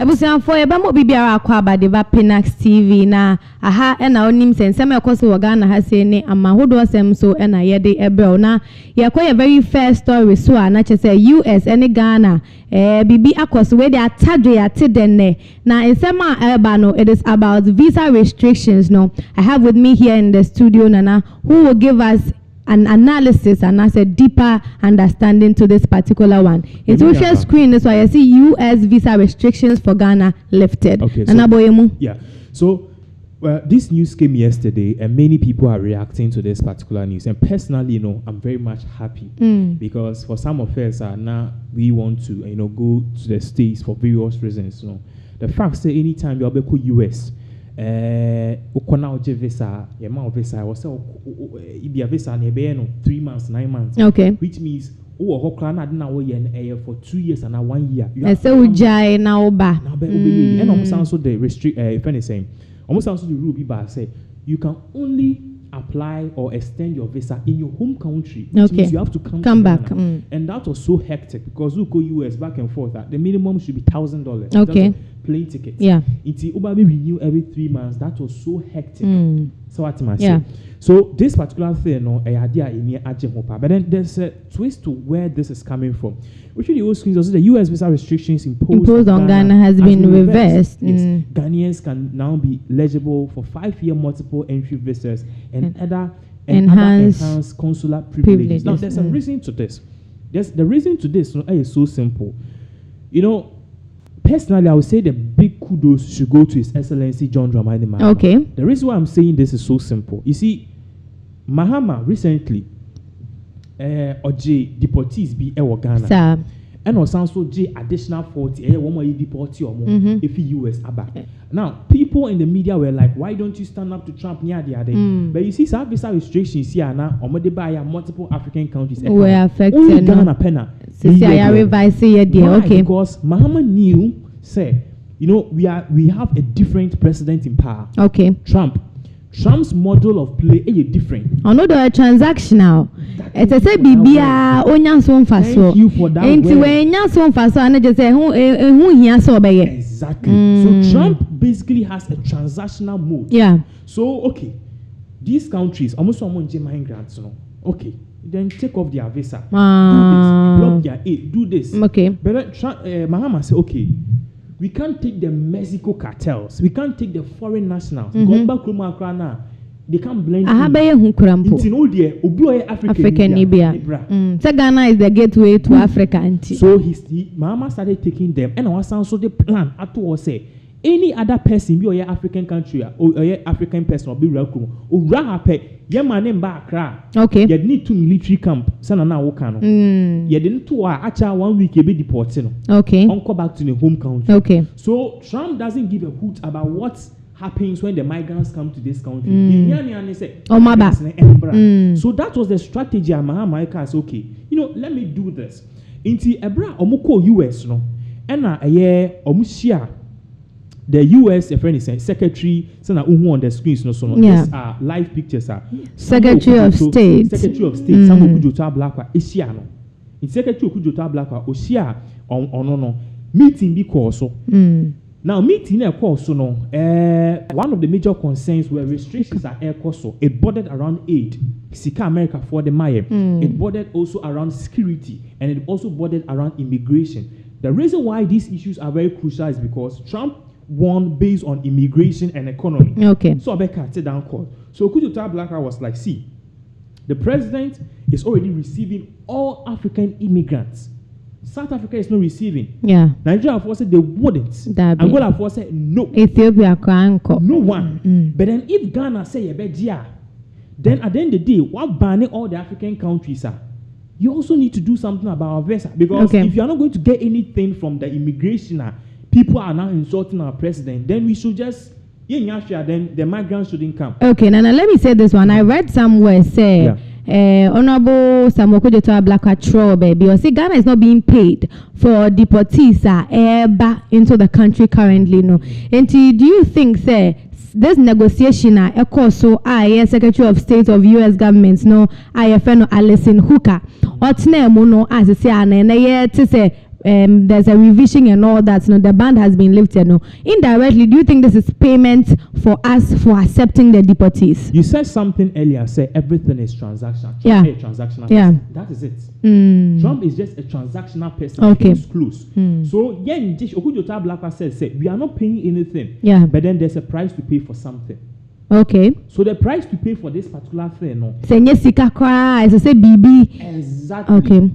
Ebusian for a bamo bibiara kwaba deva Pinaxtv na aha ena onim sensem ekoso Ghana ha se ne amahodo asem so ena yede ebro na yakoye very first story so na chese US ene Ghana bibi akoso we dey atadwe atedenne na ensema eba no it is about visa restrictions no. I have with me here in the studio Nana who will give us an analysis and as a deeper understanding to this particular one. It's social screen, that's why I see US visa restrictions for Ghana lifted. Okay, so this news came yesterday and many people are reacting to this particular news. And personally, I'm very much happy because for some of us now we want to, go to the States for various reasons. The fact that anytime you go US, ukona oje visa yema visa was ibia visa na ebe no 3 months 9 months, okay, which means hokra na na wo ye for 2 years and 1 year you say ujai na oba and almost also the restrict if anything almost also the rule be say you can only apply or extend your visa in your home country, which means you have to come back. And that was so hectic because you go US back and forth. The minimum should be $1,000. Okay. Plane ticket. Yeah. Until Ubabi renew every 3 months. That was so hectic. So what I say. So this particular thing, idea in but then there's a twist to where this is coming from. Which the old screens also the US visa restrictions imposed on Ghana has been reversed. Yes. Ghanaians can now be eligible for 5-year multiple entry visas and other enhanced consular privileges. Now there's a reason to this. The reason to this is so simple. Personally, I would say the big kudos should go to His Excellency John Dramani Mahama. Okay. The reason why I'm saying this is so simple. You see, Mahama recently, Oje deportees be Ghana. Sir. And also J additional 40. One more deportee or more if US aba. Now, people in the media were like, why don't you stand up to Trump near the other? But you see, some visa restrictions here now, multiple African countries were affected. Only Ghana penna. Okay. Because Mahama knew, say, we have a different president in power. Okay. Trump's model of play is different. Another transactional. It's a say bibia onya so mfa so. Thank you for that. Enti we nya so mfa so and just say who here so be. Exactly. So Trump basically has a transactional mode. Yeah. So okay, these countries almost migrants, okay, then take off their visa. Do this, block their aid, do this. Okay. But Mahama said, okay, we can't take the Mexico cartels. We can't take the foreign nationals. They can't blend in. African Libya. So Ghana is the gateway to Africa. So Mahama started taking them. And I was also the plan at say any other person be or African country or African person or be welcome. Or rahape yemane backra. Okay. You need to military camp. Sana na wokano. You didn't to acha 1 week be deported. Okay. Come back to the home country. Okay. So Trump doesn't give a hoot about what happens when the migrants come to this country. So that was the strategy. Mahama said, okay, let me do this. Inti ebra omuko US no. Ena omushia. The US secretary on the screens these are live pictures Secretary of State Sam Okudzeto Ablakwa Esiano. In Secretary Okudzeto Ablakwa Osia on meeting because now meeting a course one of the major concerns were restrictions at air course. It bordered around aid Sika America for the Maya. It bordered also around security and it also bordered around immigration. The reason why these issues are very crucial is because Trump won based on immigration and economy. Okay. So Abeka sit down call. So Okudzeto Ablakwa was like, see, the president is already receiving all African immigrants. South Africa is not receiving. Yeah. Nigeria for said they wouldn't. Angola for said no. Ethiopia no one. But then if Ghana say a then at the end of the day, what banning all the African countries are, you also need to do something about our visa. Because if you are not going to get anything from the immigration, people are now insulting our president, then we should just then the migrants shouldn't come. Okay, now let me say this one. I read somewhere say Honorable Okudzeto Ablakwa baby, or say Ghana is not being paid for deportees back into the country currently. No. And do you think say this negotiation so Secretary of State of US government no IFN Alison Hooker or no as say to say there's a revision and all that, the ban has been lifted. Indirectly, do you think this is payment for us for accepting the deportees? You said something earlier, say everything is transactional. Yeah. Transactional Yeah. person. That is it. Trump is just a transactional person. Okay. He's close. So, yeah, Okudzeto Ablakwa says, we are not paying anything. Yeah. But then there's a price to pay for something. Okay. So the price to pay for this particular thing, no? Senye sika kwa, say BB. Exactly. Okay.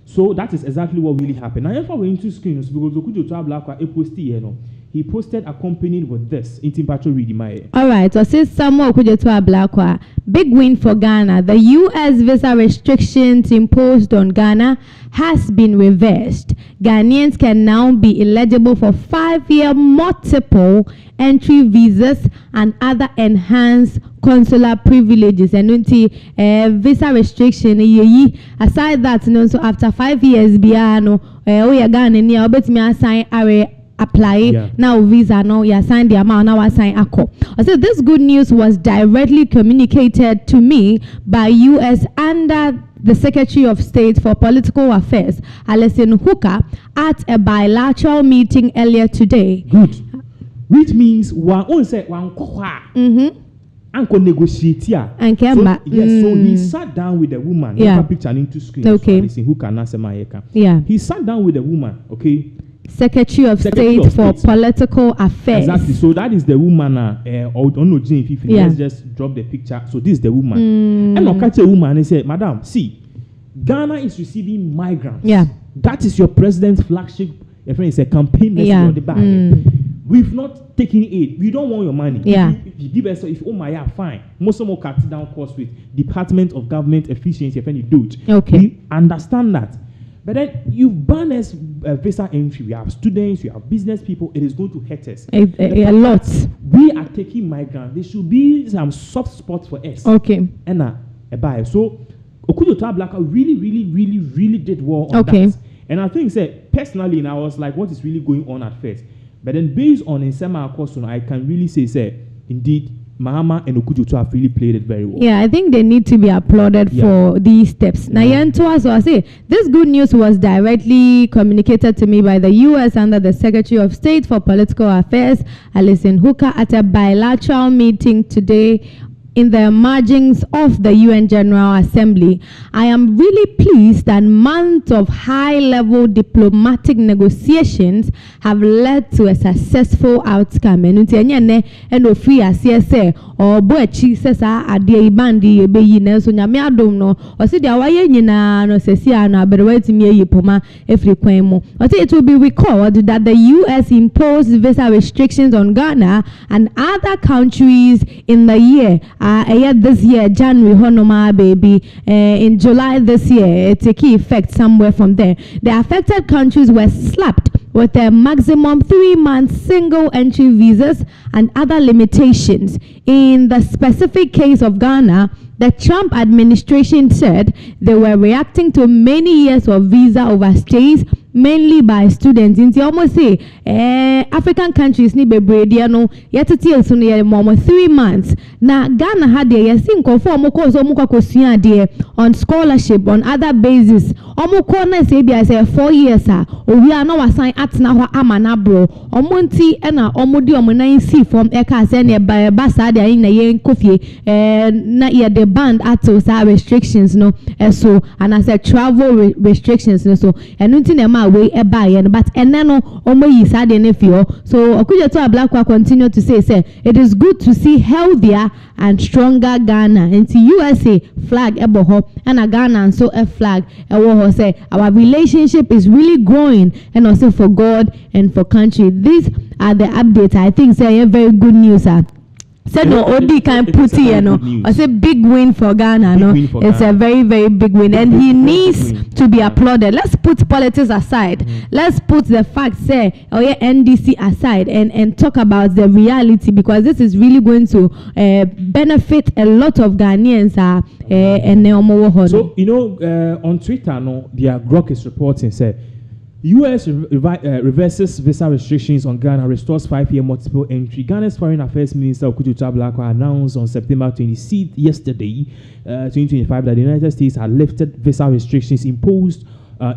So that is exactly what really happened. Now, if I went into screens, because Okudzeto Ablakwa posted here, no, he posted accompanied with this in Timpacho Reading. All right. So says Samuel Okudzeto Ablakwa, big win for Ghana. The U.S. visa restrictions imposed on Ghana has been reversed. Ghanaians can now be eligible for 5-year multiple entry visas and other enhanced consular privileges. And visa restriction, aside that, so after 5 years, we are Ghana, assign apply now visa now you assign the amount now assign ACO. I said this good news was directly communicated to me by U.S. under the Secretary of State for Political Affairs, Alison Hooker, at a bilateral meeting earlier today. Good. Which means one say one Uncle negotiate here. And so, yes, so he sat down with the woman. Yeah. Picture into screen. Okay. So who can answer my yeah. He sat down with the woman, okay? Secretary of State for Political Affairs. Exactly. So that is the woman. Let's just drop the picture. So this is the woman. And I'll catch a woman and say, Madam, see, Ghana is receiving migrants. Yeah. That is your president's flagship. Your friend is a campaign message on the back. We've not taken aid. We don't want your money. Yeah. If you give us, fine. Most of them will cut down costs with Department of Government Efficiency. If you do it, okay. We understand that. But then you ban us visa entry. We have students, we have business people. It is going to hurt us. A lot. We are taking migrants. There should be some soft spots for us. Okay. And a buyer. So Okudzeto Ablakwa really did well on that. And I think, personally, I was like, what is really going on at first? But then based on Nsema Akoso, I can really say, indeed, Mahama and Okudzeto have really played it very well. Yeah, I think they need to be applauded for these steps. Now, so I say this good news was directly communicated to me by the U.S. under the Secretary of State for Political Affairs, Alison Hooker, at a bilateral meeting today in the margins of the UN General Assembly. I am really pleased that months of high-level diplomatic negotiations have led to a successful outcome. And free as say or boy says ade bandi ebeyi na so nyame adom no o se dia waye nyina no sesia na aberewati mi eyipoma efri kwan mu o say it will be recalled that the US imposed visa restrictions on Ghana and other countries in the year this year January honoma baby in July this year it take effect somewhere from there. The affected countries were slapped with a maximum 3-month single entry visas and other limitations. In the specific case of Ghana, the Trump administration said they were reacting to many years of visa overstays, mainly by students. In almost say African countries need be brediano yet it's only 3 months. Now Ghana had the on scholarship on other basis. I say 4 years we are now assigned at now amanabro omonti ena omodi omonai see from eka send by basa de in yen coffee na ye the band at restrictions no so and I said travel restrictions no so and nothing way buy but and then omo is had any fear. So Okudzeto Ablakwa continue to say it is good to see healthier and stronger Ghana and to USA flag eboho and a Ghana and so a flag say our relationship is really growing and also for God and for country. These are the updates. I think say very good news. Said no Odi can put here no. I say big win for Ghana. No, it's a very big win, and he needs to be applauded. Let's put politics aside. Let's put the facts say NDC aside and talk about the reality, because this is really going to benefit a lot of Ghanaians. So on Twitter, no, the Gov't is reporting said U.S. reverses visa restrictions on Ghana, restores 5-year multiple entry. Ghana's Foreign Affairs Minister Okudzeto Ablakwa announced on September 26th, yesterday, 2025, that the United States had lifted visa restrictions imposed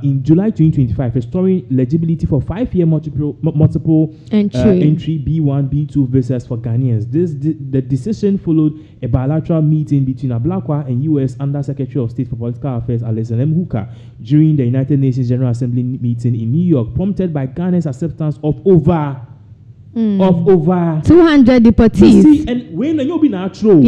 in July 2025, restoring legibility for 5-year multiple entry B1, B2 visas for Ghanaians. The decision followed a bilateral meeting between Ablakwa and U.S. Under Secretary of State for Political Affairs Alexander M. Hooker during the United Nations General Assembly meeting in New York, prompted by Ghana's acceptance of over 200 deportees. See, and when you'll be natural,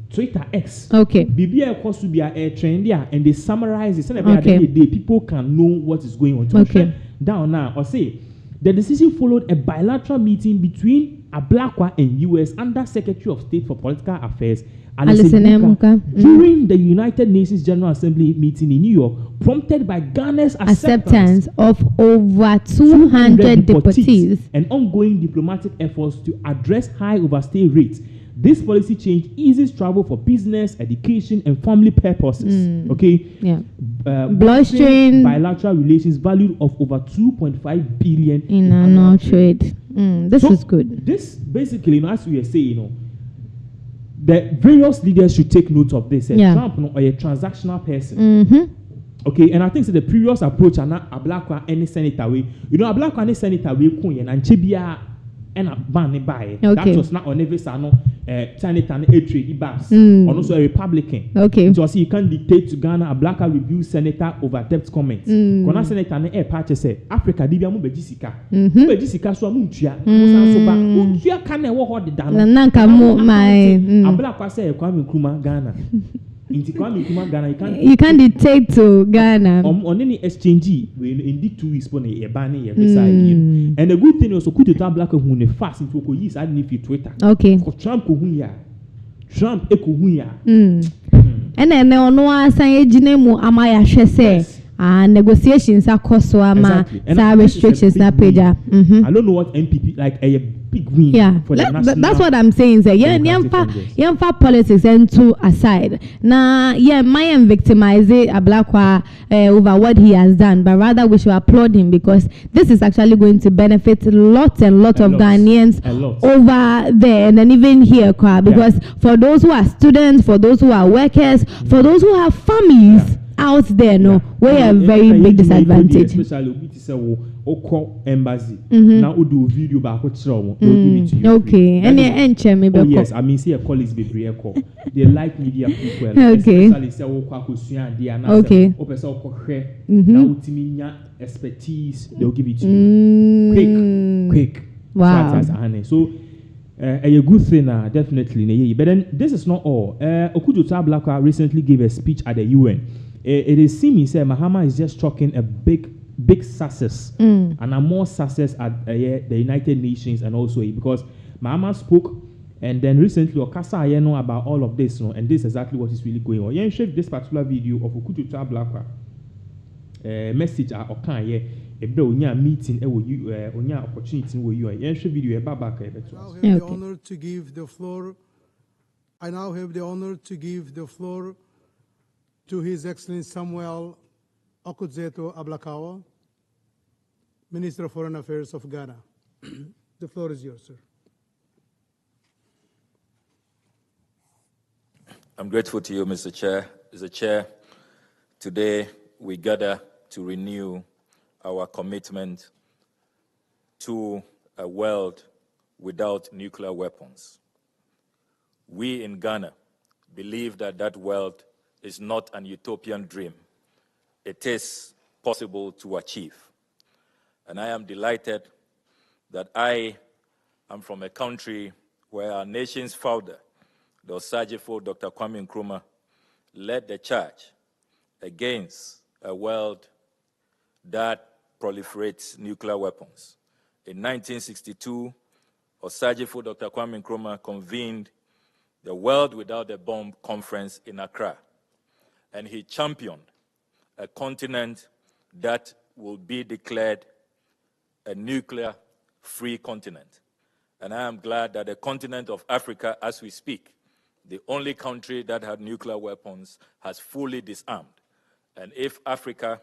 Twitter X. Okay. BBA cost to be a trend there, and they summarize it. Every day, people can know what is going on. Okay. Down now, or say the decision followed a bilateral meeting between Ablakwa and U.S. Under Secretary of State for Political Affairs Alexander during the United Nations General Assembly meeting in New York, prompted by Ghana's acceptance of over 200 deportees and ongoing diplomatic efforts to address high overstay rates. This policy change eases travel for business, education, and family purposes. Okay. Yeah. Blustering bilateral relations valued of over 2.5 billion in annual trade. This is good. This basically, as we are saying, the various leaders should take note of this. Trump, or a transactional person. Okay, and I think the previous approach, and Ablakwa any senator way, Ablakwa any senator way, and Chibia. And a ban by that was not on every sano Senator A3 Ibas or also a Republican. Okay. So you can't dictate to Ghana a black review senator over debt comments. Kona senator a patch say Africa dibia mu bejisika. Bejisika so amuntua. So ba untua kan e wo ho de da no. Nanka mo my Ablakwa say Kwame Nkrumah Ghana. Inti Kwame Nkrumah Ghana you can't dictate to Ghana. On any exchange in the 2 weeks pon e ban e beside you. And the good thing is Okudzeto Ablakwa hu ne fast into ko use adni fi Twitter. Okay. For Trump ko hu ya. Trump e ko hu ya. And then ono asan ejine mu amaya hwe say negotiations akoso ama restrictions na page. I don't know what MPP like a big win for the national. That's what I'm saying. Say yemfa politics into aside. Na my victimize Ablakwa over what he has done, but rather we should applaud him because this is actually going to benefit lots of Ghanaians over there and then even here, because for those who are students, for those who are workers, for those who have families out there, we are very big disadvantage. Especially embassy. Now we do video back with they'll give it to you. Okay. And yes, I mean, see a colleagues be they like media people. Okay. Especially say okay. Now expertise, they'll give it to you. Quick. Wow. So a good thing, definitely. But then this is not all. Okudzeto Ablakwa recently gave a speech at the UN. It is seeming say Mahama is just talking a big success and a more success at the United Nations and also because Mahama spoke and then recently Okasa know about all of this, and this is exactly what is really going on. You share this particular video of Okudzeto Ablakwa message at Okan onya meeting onya opportunity with you. You share video back. I now have the honor to give the floor to His Excellency Samuel Okudzeto Ablakwa, Minister of Foreign Affairs of Ghana. The floor is yours, sir. I'm grateful to you, Mr. Chair. Mr. Chair, today we gather to renew our commitment to a world without nuclear weapons. We in Ghana believe that that world is not an utopian dream. It is possible to achieve. And I am delighted that I am from a country where our nation's founder, the Osajifo Dr. Kwame Nkrumah, led the charge against a world that proliferates nuclear weapons. In 1962, Osajifo Dr. Kwame Nkrumah convened the World Without a Bomb Conference in Accra, and he championed a continent that will be declared a nuclear-free continent. And I am glad that the continent of Africa, as we speak, the only country that had nuclear weapons, has fully disarmed. And if Africa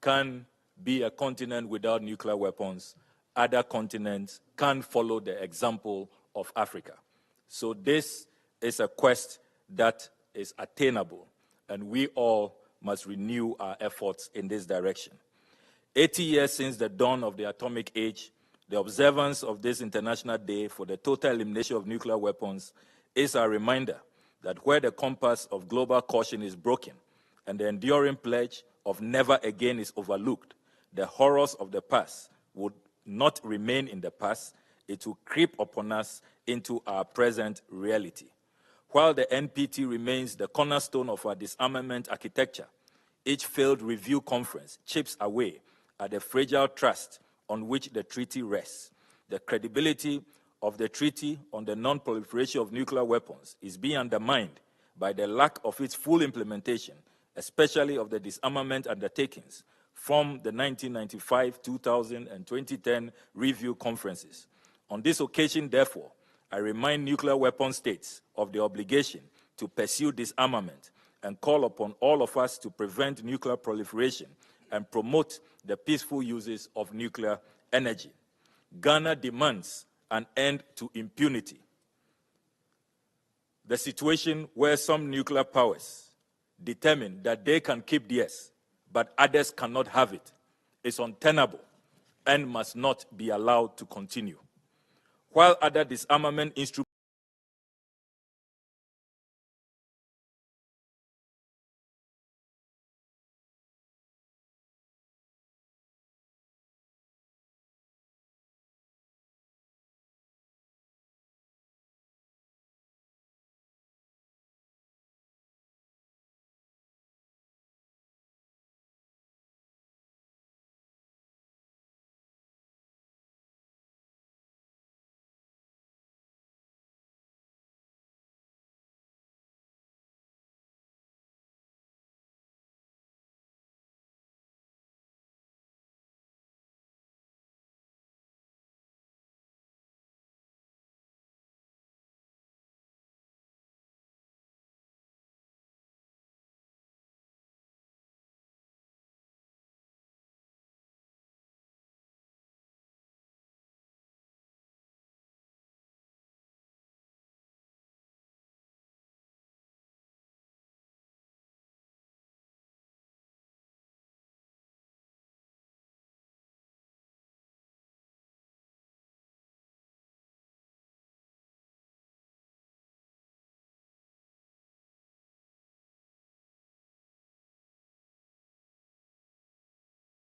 can be a continent without nuclear weapons, other continents can follow the example of Africa. So this is a quest that is attainable, and we all must renew our efforts in this direction. 80 years since the dawn of the atomic age, the observance of this International Day for the total elimination of nuclear weapons is a reminder that where the compass of global caution is broken and the enduring pledge of never again is overlooked, the horrors of the past would not remain in the past, it will creep upon us into our present reality. While the NPT remains the cornerstone of our disarmament architecture, each failed review conference chips away at the fragile trust on which the treaty rests. The credibility of the Treaty on the Non-Proliferation of Nuclear Weapons is being undermined by the lack of its full implementation, especially of the disarmament undertakings from the 1995, 2000, and 2010 review conferences. On this occasion, therefore, I remind nuclear weapon states of the obligation to pursue disarmament and call upon all of us to prevent nuclear proliferation and promote the peaceful uses of nuclear energy. Ghana demands an end to impunity. The situation where some nuclear powers determine that they can keep theirs, but others cannot have it, is untenable and must not be allowed to continue. While other disarmament instruments